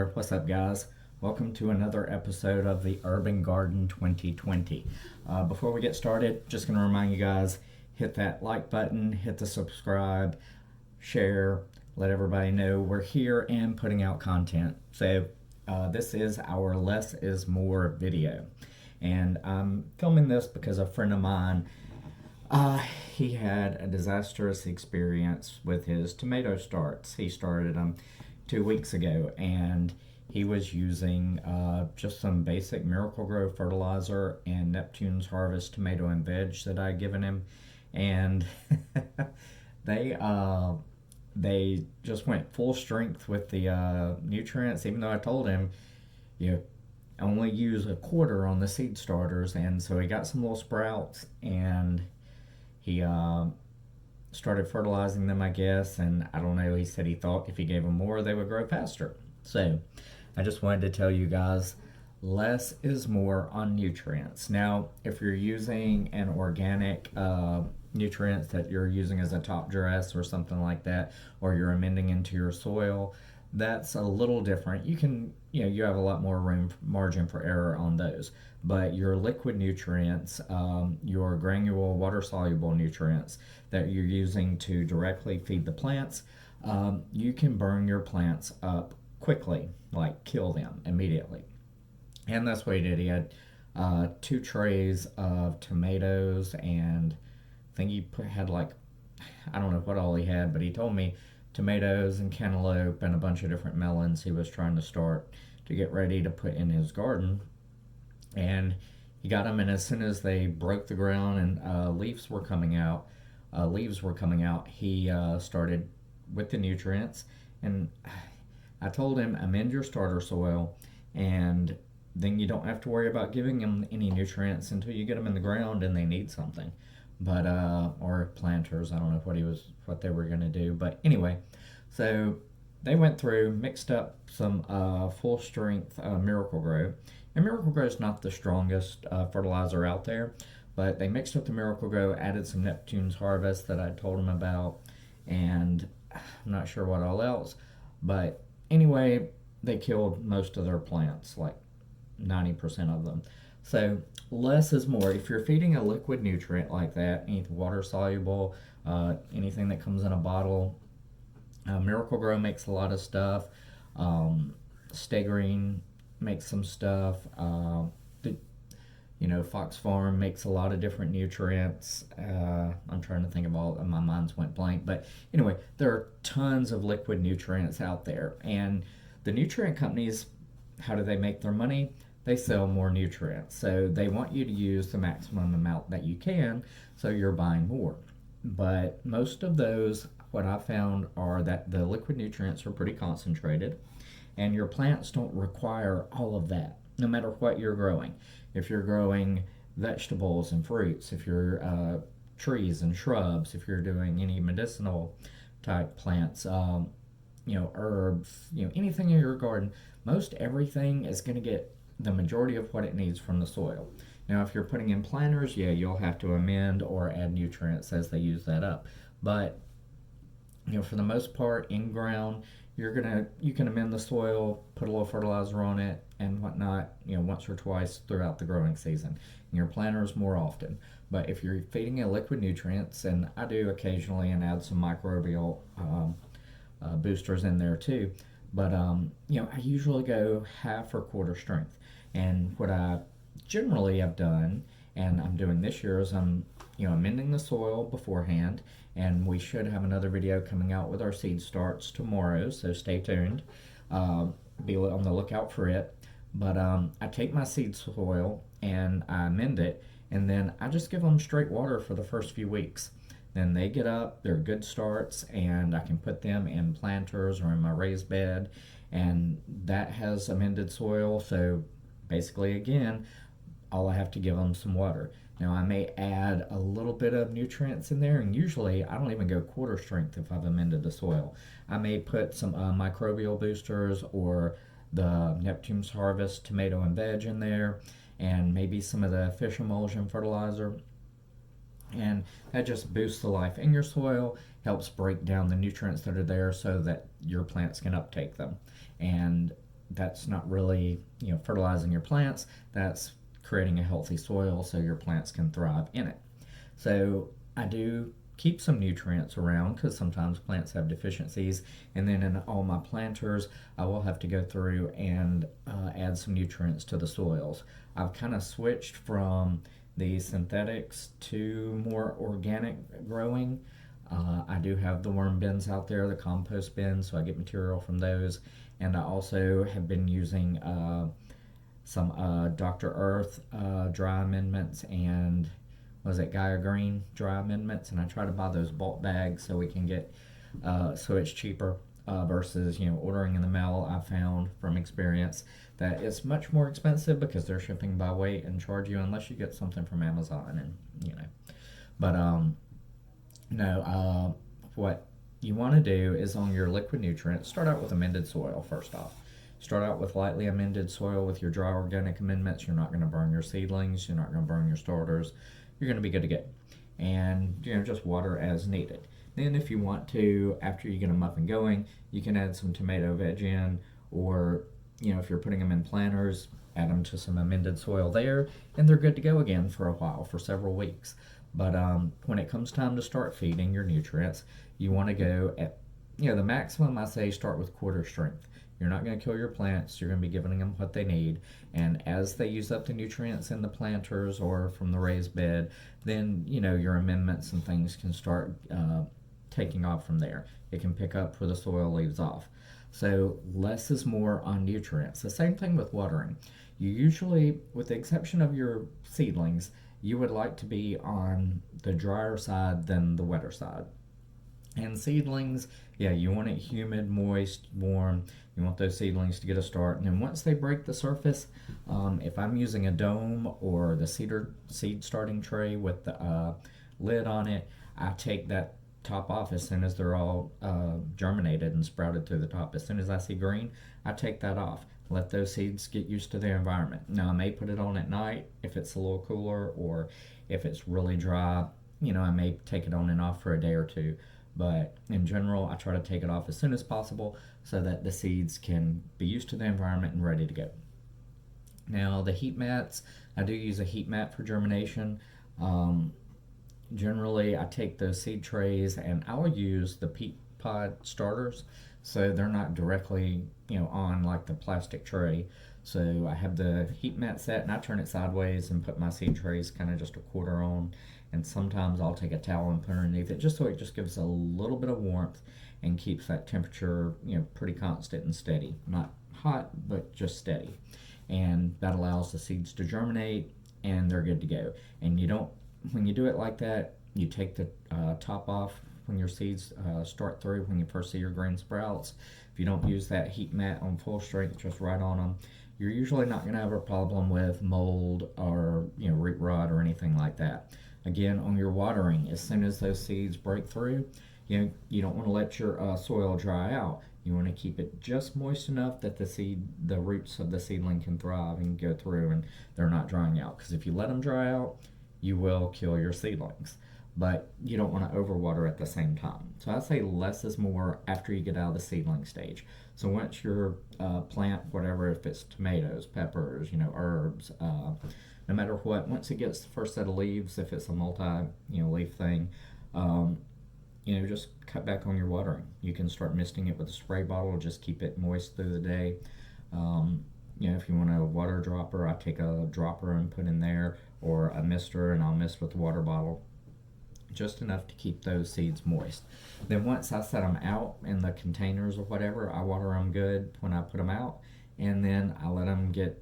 there, what's up guys? Welcome to another episode of the Urban Garden 2020. Before we get started, just going to remind you guys, hit that like button, hit the subscribe, share, let everybody know we're here and putting out content. So this is our less is more video. And I'm filming this because a friend of mine, he had a disastrous experience with his tomato starts. He started them 2 weeks ago, and he was using just some basic Miracle-Gro fertilizer and Neptune's Harvest tomato and veg that I had given him, and they just went full strength with the nutrients, even though I told him, you know, only use a quarter on the seed starters. And so he got some little sprouts, and he started fertilizing them, I guess, and I don't know, he said he thought if he gave them more they would grow faster. So I just wanted to tell you guys, less is more on nutrients. Now, if you're using an organic nutrients that you're using as a top dress or something like that, or you're amending into your soil, that's a little different. You can, you have a lot more margin for error on those. But your liquid nutrients, your granule water soluble nutrients that you're using to directly feed the plants, you can burn your plants up quickly, like kill them immediately. And that's what he did. He had 2 trays of tomatoes, and I think he had like, I don't know what all he had, but he told me tomatoes and cantaloupe and a bunch of different melons he was trying to start to get ready to put in his garden. And he got them, and as soon as they broke the ground and leaves were coming out, he started with the nutrients. And I told him, amend your starter soil, and then you don't have to worry about giving them any nutrients until you get them in the ground and they need something. But or planters, I don't know what they were going to do, but anyway, so they went through, mixed up some full strength Miracle-Gro. And Miracle-Gro is not the strongest fertilizer out there, but they mixed up the Miracle-Gro, added some Neptune's Harvest that I told them about, and I'm not sure what all else. But anyway, they killed most of their plants, like 90% of them. So less is more. If you're feeding a liquid nutrient like that, anything water soluble, anything that comes in a bottle, Miracle-Gro makes a lot of stuff. Stay Green makes some stuff. Fox Farm makes a lot of different nutrients. I'm trying to think of all, my mind's went blank. But anyway, there are tons of liquid nutrients out there. And the nutrient companies, how do they make their money? They sell more nutrients. So they want you to use the maximum amount that you can, so you're buying more. But most of those, what I found, are that the liquid nutrients are pretty concentrated, and your plants don't require all of that, no matter what you're growing. If you're growing vegetables and fruits, if you're trees and shrubs, if you're doing any medicinal type plants, herbs, anything in your garden, most everything is going to get the majority of what it needs from the soil. Now, if you're putting in planters, yeah, you'll have to amend or add nutrients as they use that up. But for the most part, in ground, you can amend the soil, put a little fertilizer on it and whatnot, once or twice throughout the growing season. And your planters more often. But if you're feeding a liquid nutrients, and I do occasionally, and add some microbial boosters in there too. But I usually go half or quarter strength. And what I generally have done, and I'm doing this year, is I'm amending the soil beforehand. And we should have another video coming out with our seed starts tomorrow, so stay tuned. Be on the lookout for it. But I take my seed soil and I amend it, and then I just give them straight water for the first few weeks. Then they get up, they're good starts, and I can put them in planters or in my raised bed, and that has amended soil. So basically, again, all I have to give them some water. Now, I may add a little bit of nutrients in there, and usually I don't even go quarter strength if I've amended the soil. I may put some microbial boosters or the Neptune's Harvest tomato and veg in there, and maybe some of the fish emulsion fertilizer. And that just boosts the life in your soil, helps break down the nutrients that are there so that your plants can uptake them. And that's not really, fertilizing your plants. That's creating a healthy soil so your plants can thrive in it. So I do keep some nutrients around because sometimes plants have deficiencies, and then in all my planters I will have to go through and add some nutrients to the soils. I've kind of switched from the synthetics to more organic growing. I do have the worm bins out there, the compost bins, so I get material from those. And I also have been using some Dr. Earth dry amendments and was it Gaia Green dry amendments, and I try to buy those bulk bags so we can get so it's cheaper versus ordering in the mail. I found from experience that it's much more expensive because they're shipping by weight and charge you unless you get something from Amazon, and but no, what you want to do is on your liquid nutrients, start out with amended soil first off. Start out with lightly amended soil with your dry organic amendments. You're not going to burn your seedlings. You're not going to burn your starters. You're going to be good to go. And just water as needed. Then if you want to, after you get them up and going, you can add some tomato veg in, or if you're putting them in planters, add them to some amended soil there, and they're good to go again for a while, for several weeks. But when it comes time to start feeding your nutrients, you want to go at, the maximum I say start with quarter strength. You're not going to kill your plants. You're going to be giving them what they need. And as they use up the nutrients in the planters or from the raised bed, then, your amendments and things can start taking off from there. It can pick up where the soil leaves off. So less is more on nutrients. The same thing with watering. You usually, with the exception of your seedlings, you would like to be on the drier side than the wetter side. And seedlings, yeah, you want it humid, moist, warm. You want those seedlings to get a start. And then once they break the surface, if I'm using a dome or the seed starting tray with the lid on it, I take that top off as soon as they're all germinated and sprouted through the top. As soon as I see green, I take that off. Let those seeds get used to their environment. Now, I may put it on at night if it's a little cooler, or if it's really dry, I may take it on and off for a day or two. But in general, I try to take it off as soon as possible so that the seeds can be used to the environment and ready to go. Now, the heat mats, I do use a heat mat for germination. Generally, I take those seed trays and I'll use the peat pod starters so they're not directly, on like the plastic tray. So I have the heat mat set and I turn it sideways and put my seed trays kind of just a quarter on. And sometimes I'll take a towel and put underneath it just so it just gives a little bit of warmth and keeps that temperature, pretty constant and steady. Not hot, but just steady. And that allows the seeds to germinate and they're good to go. And when you do it like that, you take the top off when your seeds start through, when you first see your green sprouts. If you don't use that heat mat on full strength, just right on them, you're usually not going to have a problem with mold or root rot or anything like that. Again, on your watering, as soon as those seeds break through, you don't want to let your soil dry out. You want to keep it just moist enough that the roots of the seedling can thrive and go through and they're not drying out. Because if you let them dry out, you will kill your seedlings. But you don't want to overwater at the same time. So I say less is more after you get out of the seedling stage. So once your plant, whatever, if it's tomatoes, peppers, herbs, no matter what, once it gets the first set of leaves, if it's a leaf thing, just cut back on your watering. You can start misting it with a spray bottle, just keep it moist through the day. If you want a water dropper, I take a dropper and put in there, or a mister, and I'll mist with the water bottle. Just enough to keep those seeds moist. Then once I set them out in the containers or whatever, I water them good when I put them out, and then I let them get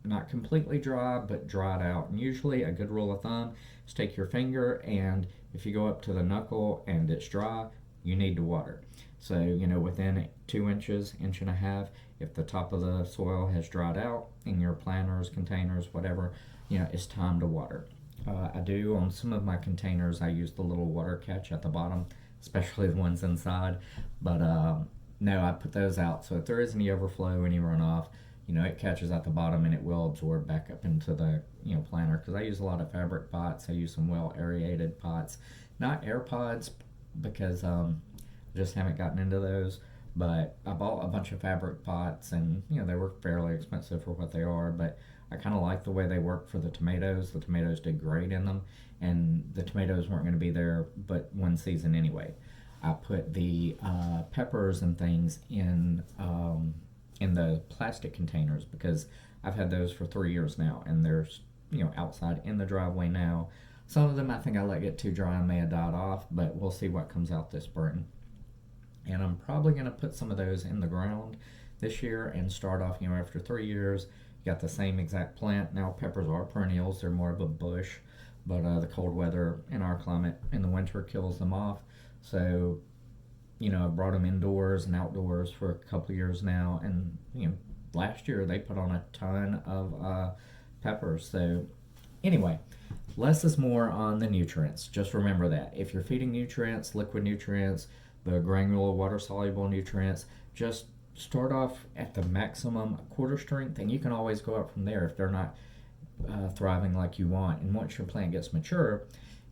not completely dry, but dried out. And usually a good rule of thumb is take your finger, and if you go up to the knuckle and it's dry, you need to water. So, within 2 inches, inch and a half, if the top of the soil has dried out in your planters, containers, whatever, it's time to water. I do on some of my containers, I use the little water catch at the bottom, especially the ones inside. But no, I put those out. So if there is any overflow, any runoff, it catches at the bottom and it will absorb back up into the, planter. Because I use a lot of fabric pots. I use some well aerated pots, not air pods, because I just haven't gotten into those. But I bought a bunch of fabric pots, and they were fairly expensive for what they are. But I kind of like the way they work for the tomatoes. The tomatoes did great in them, and the tomatoes weren't going to be there but one season anyway. I put the peppers and things in the plastic containers because I've had those for 3 years now, and they're outside in the driveway now. Some of them I think I let get too dry and may have died off, but we'll see what comes out this spring. And I'm probably going to put some of those in the ground this year and start off, after 3 years. You got the same exact plant. Now, peppers are perennials, they're more of a bush, but the cold weather in our climate in the winter kills them off. So, I've brought them indoors and outdoors for a couple of years now, and, last year they put on a ton of peppers. So, anyway, less is more on the nutrients. Just remember that. If you're feeding nutrients, liquid nutrients, the granular water soluble nutrients, just start off at the maximum quarter strength, and you can always go up from there if they're not thriving like you want. And once your plant gets mature,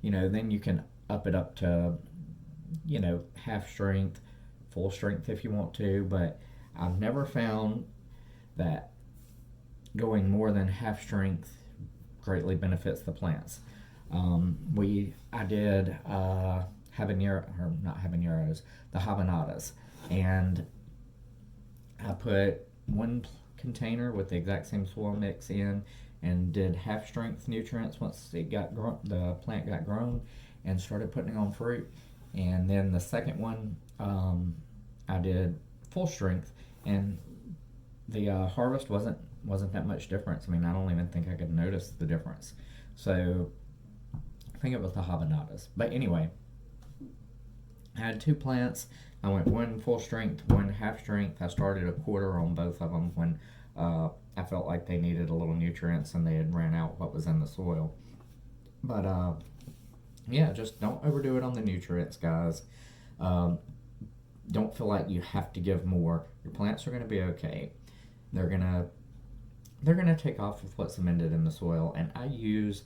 then you can up it up to half strength, full strength if you want to. But I've never found that going more than half strength greatly benefits the plants. I did habanero, or not habaneros, the habanadas, and I put one container with the exact same soil mix in and did half strength nutrients once the plant got grown, and started putting on fruit. And then the second one, I did full strength, and the harvest wasn't that much difference. I mean, I don't even think I could notice the difference. So I think it was the habanadas. But anyway, I had two plants. I went one full strength, one half strength. I started a quarter on both of them when I felt like they needed a little nutrients and they had ran out what was in the soil. But yeah, just don't overdo it on the nutrients, guys. Don't feel like you have to give more. Your plants are going to be okay. They're gonna take off with what's amended in the soil, and I use,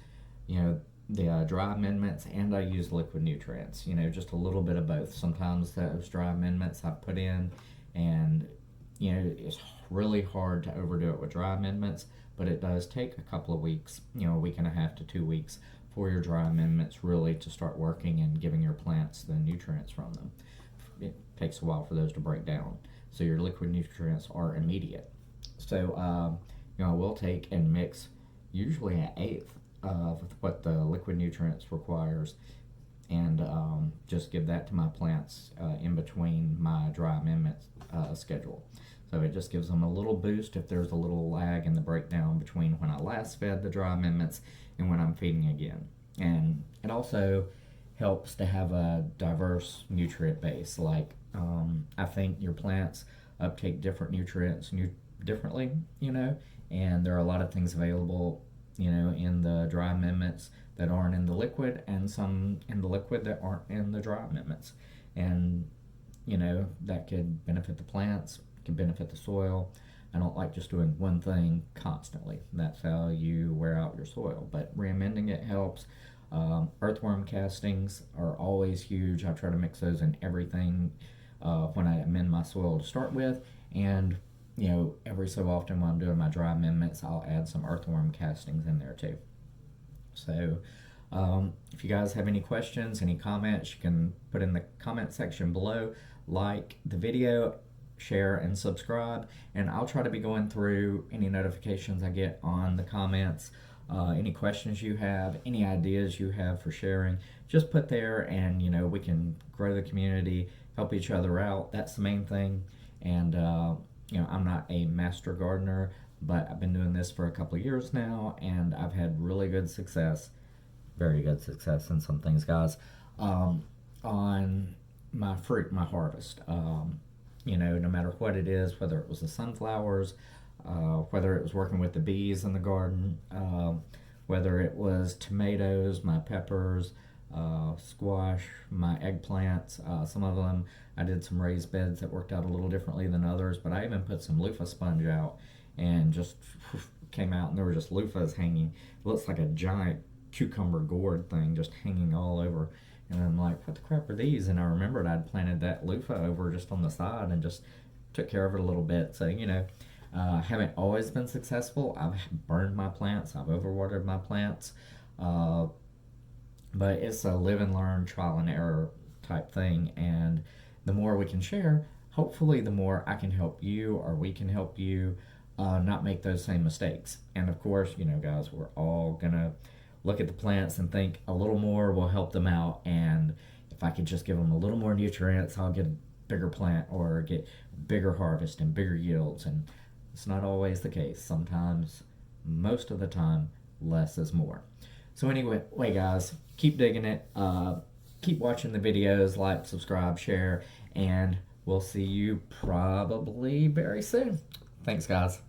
the dry amendments, and I use liquid nutrients. Just a little bit of both. Sometimes those dry amendments I put in, and it's really hard to overdo it with dry amendments, but it does take a couple of weeks, a week and a half to 2 weeks for your dry amendments really to start working and giving your plants the nutrients from them. It takes a while for those to break down. So your liquid nutrients are immediate. So, I will take and mix usually an eighth of what the liquid nutrients requires, and just give that to my plants in between my dry amendment schedule. So it just gives them a little boost if there's a little lag in the breakdown between when I last fed the dry amendments and when I'm feeding again. And it also helps to have a diverse nutrient base. Like, I think your plants uptake different nutrients differently, and there are a lot of things available, in the dry amendments that aren't in the liquid, and some in the liquid that aren't in the dry amendments. And, that could benefit the plants, could benefit the soil. I don't like just doing one thing constantly. That's how you wear out your soil. But re-amending it helps. Earthworm castings are always huge. I try to mix those in everything when I amend my soil to start with. And, every so often when I'm doing my dry amendments, I'll add some earthworm castings in there too. So if you guys have any questions, any comments, you can put in the comment section below. Like the video, share, and subscribe, and I'll try to be going through any notifications I get on the comments. Any questions you have, any ideas you have for sharing, just put there, and we can grow the community, help each other out. That's the main thing. And I'm not a master gardener, but I've been doing this for a couple of years now, and I've had really good success, very good success in some things, guys, on my fruit, my harvest. No matter what it is, whether it was the sunflowers, whether it was working with the bees in the garden, whether it was tomatoes, my peppers, squash, my eggplants. Some of them I did some raised beds that worked out a little differently than others, but I even put some loofah sponge out and just came out, and there were just loofahs hanging. It looks like a giant cucumber gourd thing just hanging all over. And I'm like, what the crap are these? And I remembered I'd planted that loofah over just on the side and just took care of it a little bit. So, haven't always been successful. I've burned my plants, I've overwatered my plants. Uh, but it's a live and learn, trial and error type thing. And the more we can share, hopefully, the more I can help you or we can help you not make those same mistakes. And of course, guys, we're all gonna look at the plants and think a little more will help them out. And if I could just give them a little more nutrients, I'll get a bigger plant or get bigger harvest and bigger yields. And it's not always the case. Sometimes, most of the time, less is more. So anyway, guys, keep digging it. Keep watching the videos, like, subscribe, share, and we'll see you probably very soon. Thanks, guys.